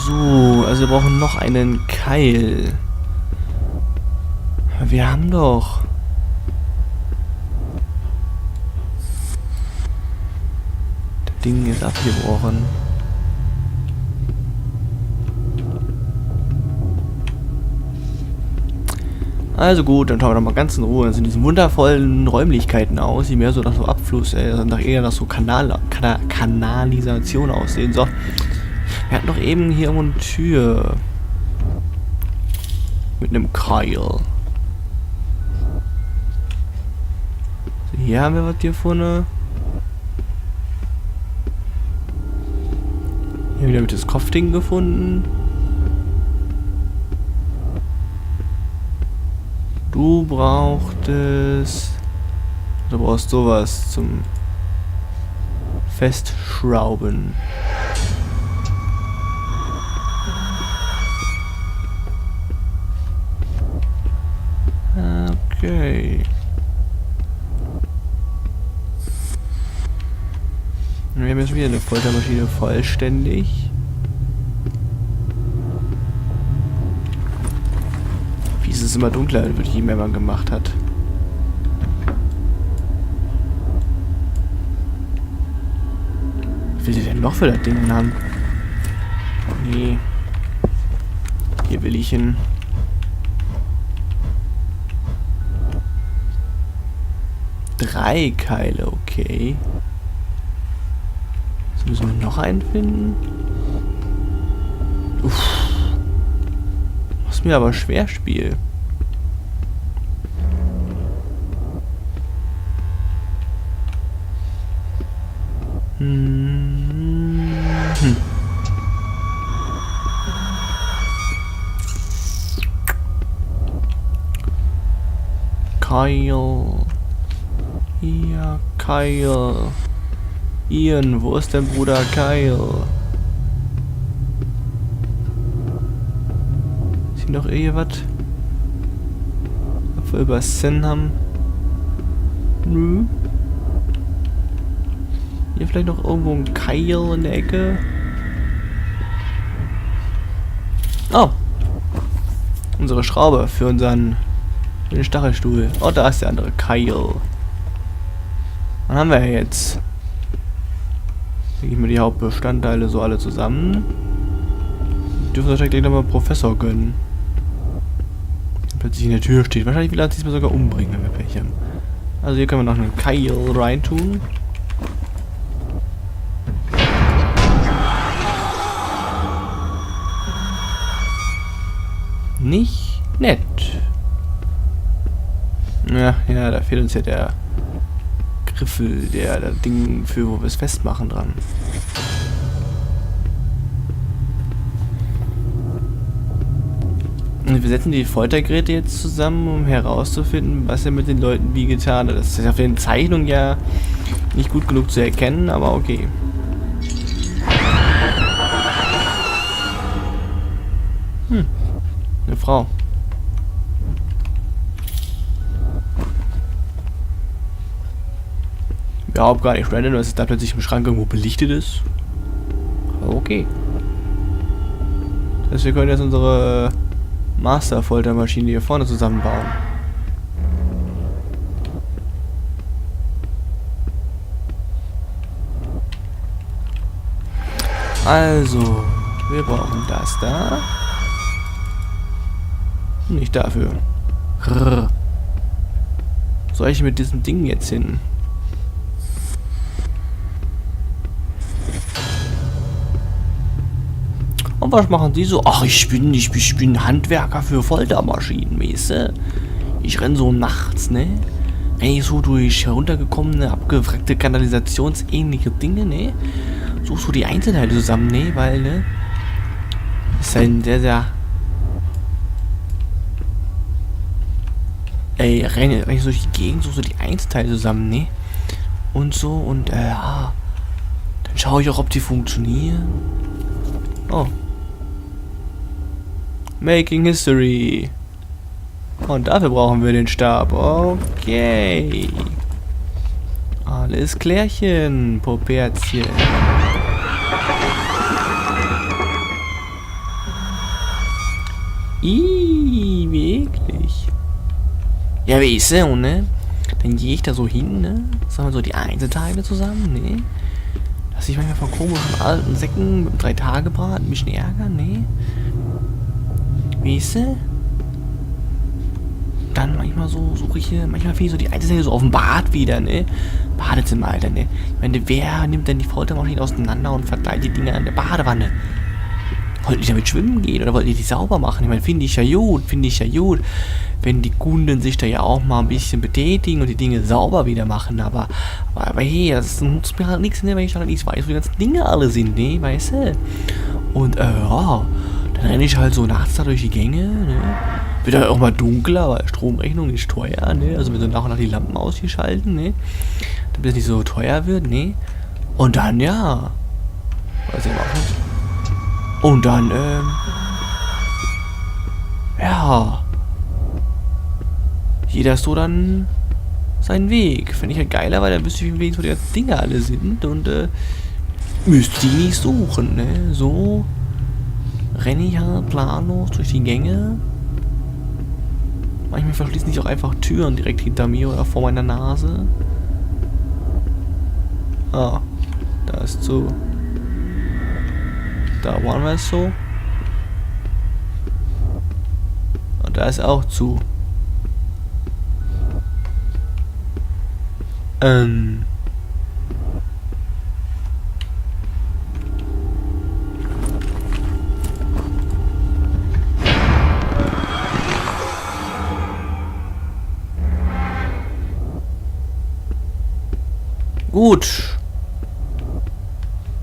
So, also wir brauchen noch einen Keil. Wir haben doch... Das Ding ist abgebrochen. Also gut, dann schauen wir doch mal ganz in Ruhe in diesen wundervollen Räumlichkeiten aus, die mehr so nach so Abfluss, eher nach so Kanalisation aussehen. So, wir hatten doch eben hier irgendwo eine Tür. Mit einem Keil. So, hier haben wir was hier vorne. Hier wieder mit das Kopfding gefunden. Du brauchst sowas zum Festschrauben. Okay. Wir haben jetzt wieder eine Foltermaschine vollständig. Wie ist es immer dunkler wird, je mehr man gemacht hat. Was will sie denn noch für das Ding haben? Nee. Hier will ich hin. Drei Keile, okay. Jetzt müssen wir noch einen finden. Uff. Was mir aber schwer Spiel. Keil. Ja, Keil. Ian, wo ist denn Bruder Keil? Ist hier noch irgendwas? Ob wir über Sinn haben? Nö. Hier vielleicht noch irgendwo ein Keil in der Ecke? Oh! Unsere Schraube für den Stachelstuhl. Oh, da ist der andere Keil. Dann haben wir jetzt. Lege ich mir die Hauptbestandteile so alle zusammen. Dürfen wir wahrscheinlich gleich nochmal Professor gönnen. Plötzlich in der Tür steht. Wahrscheinlich will er uns diesmal sogar umbringen, wenn wir Pech haben. Also hier können wir noch einen Keil reintun. Nicht nett. Ja, da fehlt uns ja der Griffel, das Ding für, wo wir es festmachen dran. Und wir setzen die Foltergeräte jetzt zusammen, um herauszufinden, was er mit den Leuten wie getan hat. Das ist auf den Zeichnungen ja nicht gut genug zu erkennen, aber okay. Eine Frau. Überhaupt gar nicht random, dass es da plötzlich im Schrank irgendwo belichtet ist. Okay. Das heißt, wir können jetzt unsere Master-Foltermaschine hier vorne zusammenbauen. Also, wir brauchen das da. Nicht dafür. Soll ich mit diesem Ding jetzt hin? Und was machen die so? Ach, ich bin Handwerker für Foltermaschinen, weißt du? Ich renn so nachts, ne? Renn ich so durch heruntergekommene, abgewrackte, kanalisationsähnliche Dinge, ne? Suchst du die Einzelteile zusammen, ne? Weil, ne? Ist ein sehr, sehr... renn ich so durch die Gegend, suchst du die Einzelteile zusammen, ne? Und so, und, ja. Dann schaue ich auch, ob die funktionieren. Oh. Making History. Und dafür brauchen wir den Stab. Okay. Alles klärchen, Poperzchen. Ih, wirklich. Ja, weißt du, ne? Dann gehe ich da so hin, ne? Sagen wir so die Einzelteile zusammen, ne? Dass ich manchmal von komischen alten Säcken mit 3-Tage-Brat ein bisschen ärgern, ne? Weißt du? Dann manchmal so richtig, manchmal finde ich so die Einzelteile so auf dem Bad wieder, ne? Badezimmer, Alter, ne? Ich meine, wer nimmt denn die Foltermaschine auseinander und verteilt die Dinger in der Badewanne? Wollt ihr damit schwimmen gehen oder wollt ihr die sauber machen? Ich meine, finde ich ja gut, wenn die Kunden sich da ja auch mal ein bisschen betätigen und die Dinge sauber wieder machen, aber hey, das nutzt mir halt nichts, ne, wenn ich halt nicht weiß, wo die ganzen Dinge alle sind, ne, weißt du? Und, ja, dann renne ich halt so nachts da durch die Gänge, ne? Wird halt auch mal dunkler, weil Stromrechnung ist teuer, ne? Also wenn so nach und nach die Lampen ausgeschalten, ne? Damit es nicht so teuer wird, ne? Und dann, ja. Weiß ich auch nicht. Und dann, ja. Jeder ist so dann seinen Weg. Finde ich halt geiler, weil dann wüsste ich, wie so die ganzen Dinge alle sind und, müsste die nicht suchen, ne? So renne ich halt planlos durch die Gänge. Manchmal verschließen sich auch einfach Türen direkt hinter mir oder vor meiner Nase. Ah, da ist zu. Da waren wir es so. Und da ist auch zu. Gut.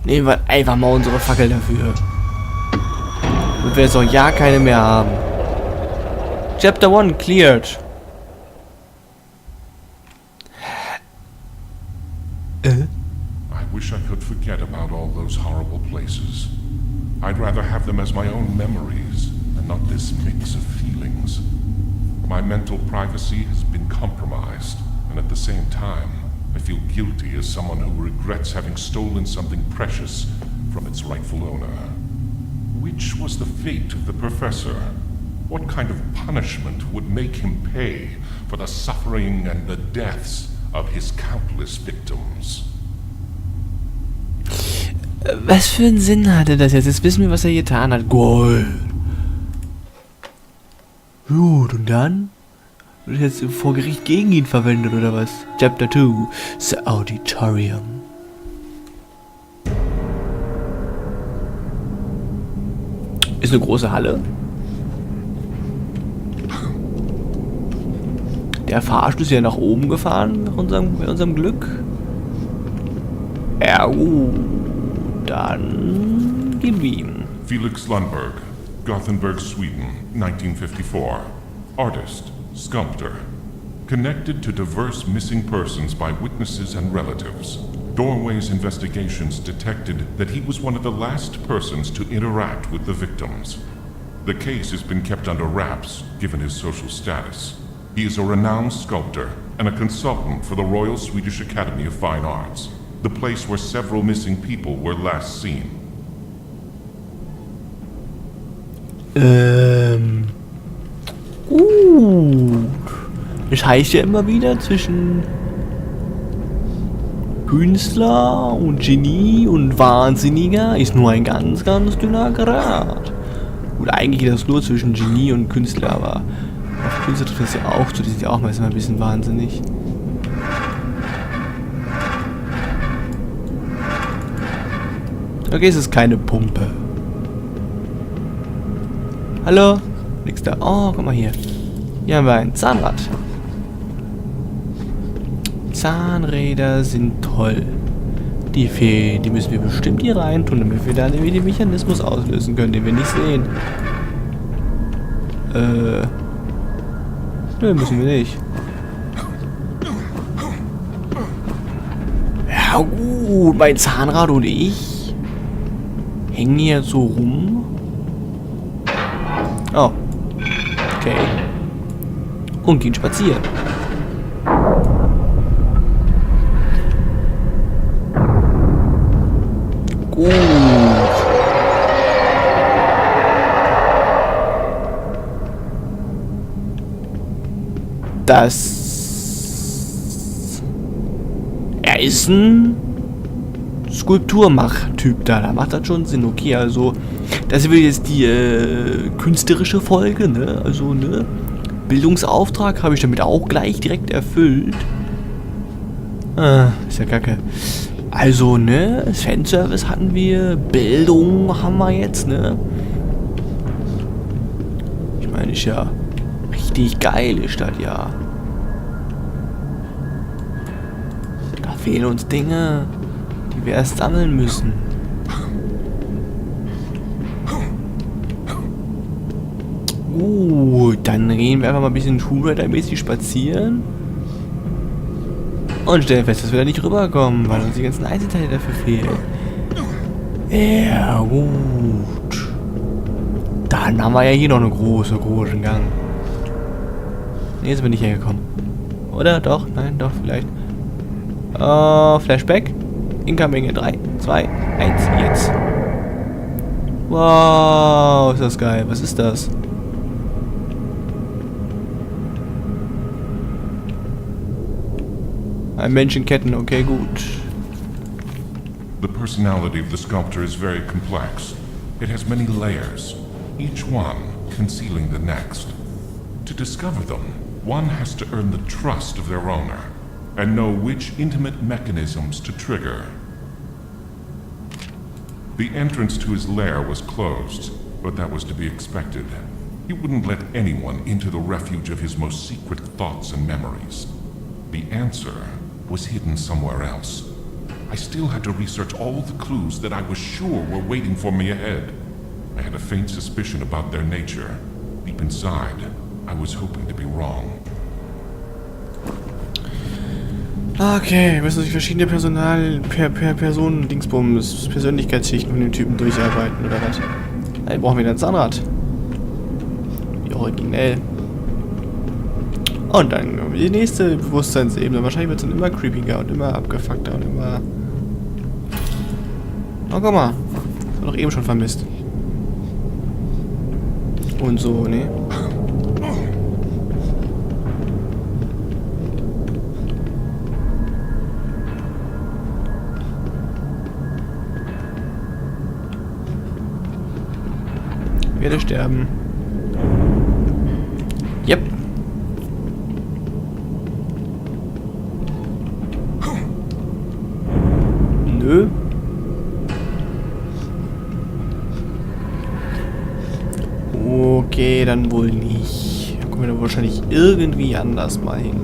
Nehmen wir einfach mal unsere Fackel dafür. Und wir jetzt auch ja keine mehr haben. Chapter 1 cleared. I wish I could forget about all those horrible places. I'd rather have them as my own memories and not this mix of feelings. My mental privacy has been compromised, and at the same time, I feel guilty as someone who regrets having stolen something precious from its rightful owner. Which was the fate of the professor? What kind of punishment would make him pay for the suffering and the deaths of his countless victims? Was für einen Sinn hatte das jetzt? Jetzt wissen wir, was er getan hat. Gold. Gut, und dann? Wird jetzt vor Gericht gegen ihn verwendet, oder was? Chapter 2. The Auditorium. Ist eine große Halle. Der Fahrstuhl ist ja nach oben gefahren, nach unserem Glück. Ja, dann gib ihm. Felix Lundberg, Gothenburg, Sweden, 1954. Artist, sculptor. Connected to diverse missing persons by witnesses and relatives. Doorway's investigations detected that he was one of the last persons to interact with the victims. The case has been kept under wraps, given his social status. He is a renowned sculptor and a consultant for the Royal Swedish Academy of Fine Arts, the place where several missing people were last seen. Das heißt ja immer wieder zwischen Künstler und Genie und Wahnsinniger ist nur ein ganz, ganz dünner Grat. Gut, eigentlich geht das nur zwischen Genie und Künstler, aber auf Künstler trifft das ja auch zu, die sind ja auch meistens ein bisschen wahnsinnig. Okay, es ist keine Pumpe. Hallo? Nix da. Oh, guck mal hier. Hier haben wir ein Zahnrad. Zahnräder sind toll. Die müssen wir bestimmt hier rein tun, damit wir dann den Mechanismus auslösen können, den wir nicht sehen. Nö, müssen wir nicht. Ja gut, mein Zahnrad und ich hängen hier so rum. Oh. Okay. Und gehen spazieren. Gut. Er ist ein Skulpturmach-Typ da. Da macht das schon Sinn. Okay, also das wird jetzt die künstlerische Folge, ne? Also, ne? Bildungsauftrag habe ich damit auch gleich direkt erfüllt. Ist ja kacke. Also, ne? Fanservice hatten wir. Bildung haben wir jetzt, ne? Ich meine, ist ja richtig geile Stadt, ja. Da fehlen uns Dinge, die wir erst sammeln müssen. Dann gehen wir einfach mal ein bisschen Schulreiter-mäßig spazieren. Und stellen fest, dass wir da nicht rüberkommen, weil uns die ganzen Einzelteile dafür fehlen. Ja, gut. Dann haben wir ja hier noch einen großen Gang. Ne, jetzt bin ich hergekommen. Oder? Doch? Nein, doch, vielleicht. Flashback. Incoming in 3, 2, 1, jetzt. Wow, ist das geil. Was ist das? Ein Mensch in Ketten, okay, gut. The personality of the sculptor is very complex. It has many layers, each one concealing the next. To discover them, one has to earn the trust of their owner and know which intimate mechanisms to trigger. The entrance to his lair was closed, but that was to be expected. He wouldn't let anyone into the refuge of his most secret thoughts and memories. The answer was hidden somewhere else. I still had to research all the clues that I was sure were waiting for me ahead. I had a faint suspicion about their nature. Deep inside, I was hoping to be wrong. Okay, wir müssen sich verschiedene Personen, Dingsbums, Persönlichkeitsschichten von den Typen durcharbeiten, oder was? Dann brauchen wir ein Zahnrad. Wie originell. Und dann die nächste Bewusstseinsebene. Wahrscheinlich wird es dann immer creepiger und immer abgefuckter und immer... Oh, guck mal. Das haben wir doch eben schon vermisst. Und so, ne? Ich werde sterben. Yep. Nö. Okay, dann wohl nicht. Da kommen wir dann wahrscheinlich irgendwie anders mal hin.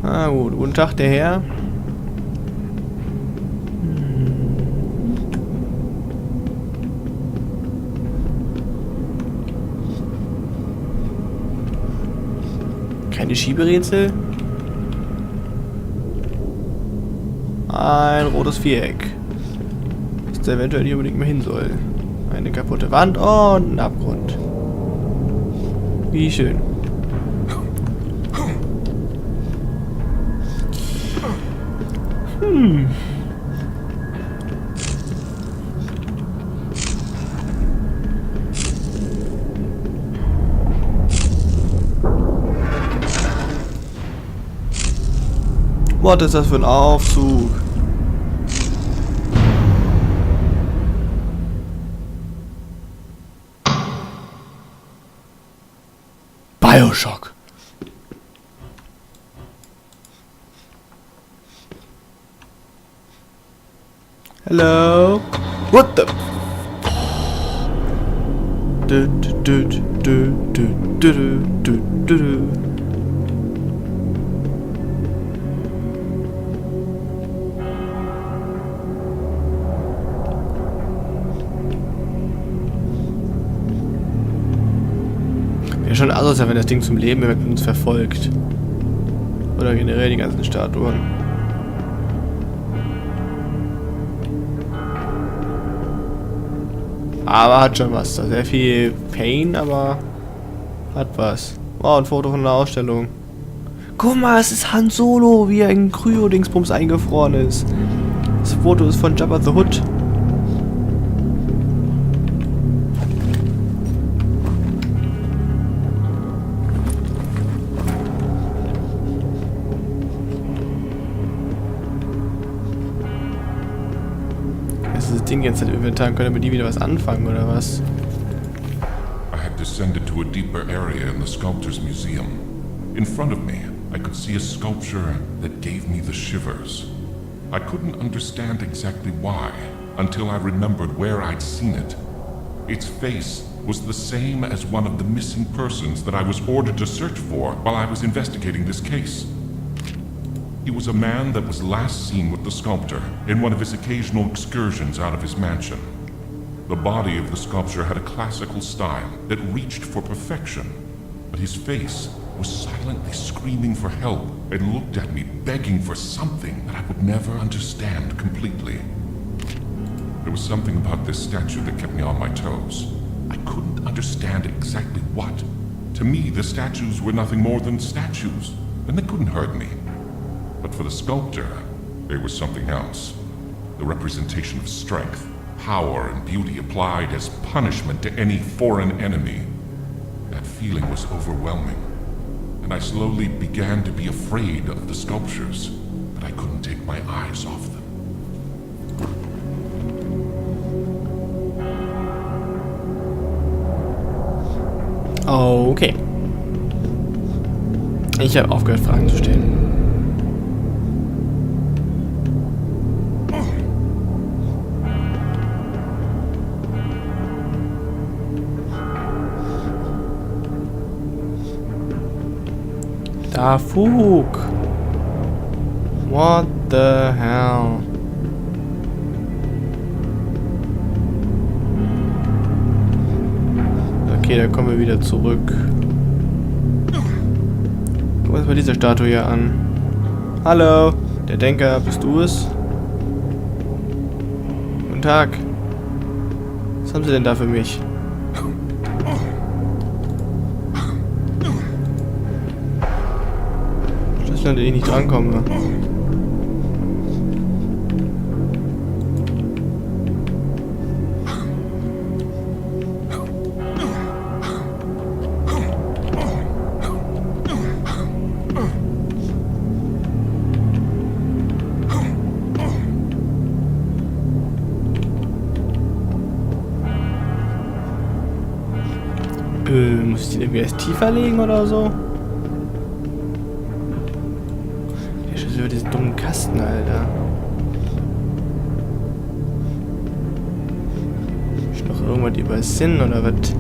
Ah gut, guten Tag, der Herr. Keine Schieberätsel. Ein rotes Viereck. Das da eventuell nicht unbedingt mehr hin soll. Eine kaputte Wand und ein Abgrund. Wie schön. Was ist das für ein Aufzug? Bioshock. Hello? What the? Wäre schon anders, wenn das Ding zum Leben erweckt und uns verfolgt. Oder generell die ganzen Statuen. Aber hat schon was. Sehr viel Pain, aber hat was. Wow, ein Foto von einer Ausstellung. Guck mal, es ist Han Solo, wie er in Kryo-Dingsbums eingefroren ist. Das Foto ist von Jabba the Hutt. dieses Ding jetzt im Inventar, können wir die wieder was anfangen, oder was? I had descended to a deeper area in the sculptor's museum. In front of me, I could see a sculpture that gave me the shivers. I couldn't understand exactly why, until I remembered where I'd seen it. Its face was the same as one of the missing persons that I was ordered to search for while I was investigating this case. He was a man that was last seen with the sculptor in one of his occasional excursions out of his mansion. The body of the sculpture had a classical style that reached for perfection, but his face was silently screaming for help and looked at me begging for something that I would never understand completely. There was something about this statue that kept me on my toes. I couldn't understand exactly what. To me, the statues were nothing more than statues, and they couldn't hurt me. But for the sculptor, they were something else. The representation of strength, power, and beauty applied as punishment to any foreign enemy. That feeling was overwhelming, and I slowly began to be afraid of the sculptures, but I couldn't take my eyes off them. Okay. Ich habe aufgehört, Fragen zu stellen. Da Fug. What the hell? Okay, da kommen wir wieder zurück. Gucken wir uns mal diese Statue hier an. Hallo, der Denker, bist du es? Guten Tag. Was haben Sie denn da für mich? Schlüssel, an den ich nicht drankomme. Muss ich den irgendwie erst tiefer legen oder so? Der Schlüssel über diesen dummen Kasten, Alter. Ist noch irgendwas über Sinn oder was?